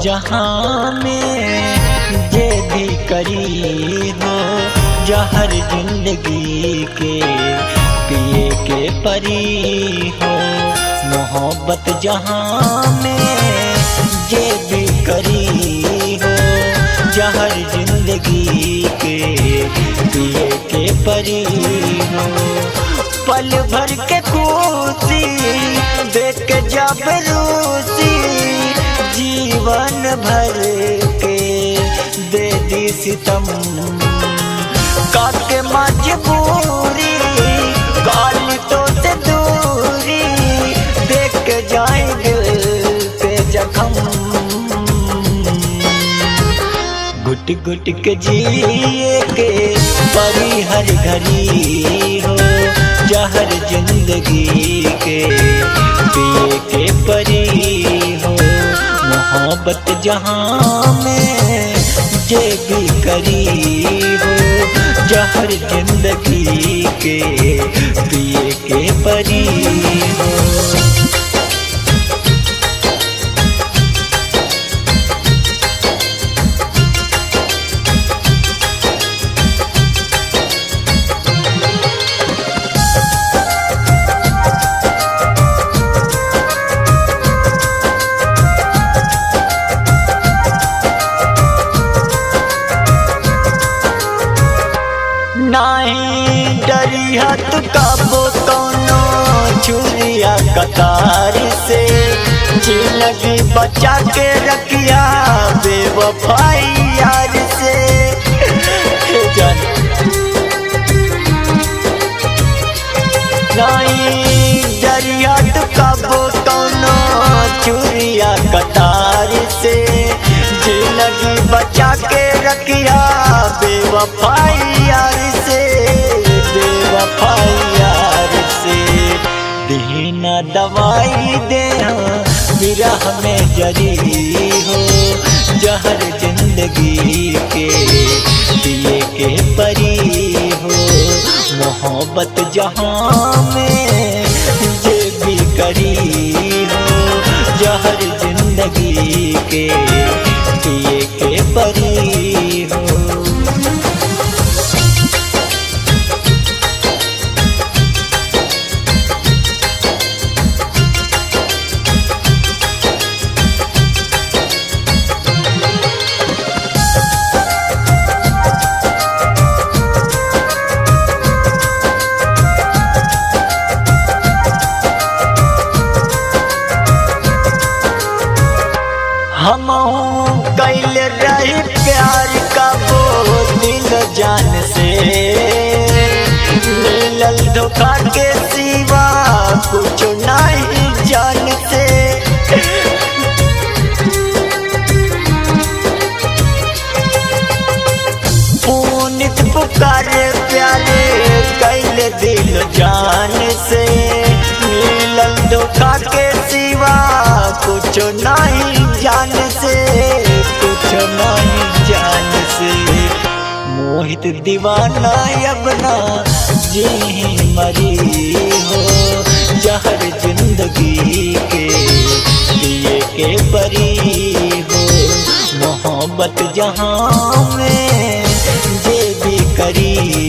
जहाँ में जे भी करी हो जहर जिंदगी के पिए के परी हो। मोहब्बत जहाँ में जे भी करी हो जहर जिंदगी के पिए के परी हो। पल भर के खुशी देख के जब रूसी जीवन भर के दे दी सितम काके मजबूरी गाली तो से दूरी देख के जाए दिल पे जख्म। घुट घुट के जिए के परी हर घड़ी हो जहर जिंदगी के पिए के परी हो। मोहब्बत जहाँ में जे भी करी हो जहर जिंदगी के पिए के परी हो। नहीं डरिया तू कबो कोनो छुरिया कतार से जिंदगी बचा के रखिया बेवफाई यार से। नहीं डरिया तू कबो कोनो छुरिया कतार से जिंदगी बचा के रखिया बेवफाई यार से। बेवफाई यार से दीना दवाई दे विरह में जरी हो जहर जिंदगी के दिए के परी हो। मोहब्बत जहाँ में जे भी करी हो जहर जिंदगी के दिए के परी हो। हम कैल रही प्यार का वो दिल जान से मिलल धोखा के सिवा कुछ नहीं जान से। पुनित पुकारे प्यारे कैल दिल जान से मिलल धोखा के सिवा कुछ नहीं जान से। कुछ नहीं जान से मोहित दीवाना अपना जी मरी हो जहर जिंदगी के दिए के परी हो। मोहब्बत जहाँ में जे भी करी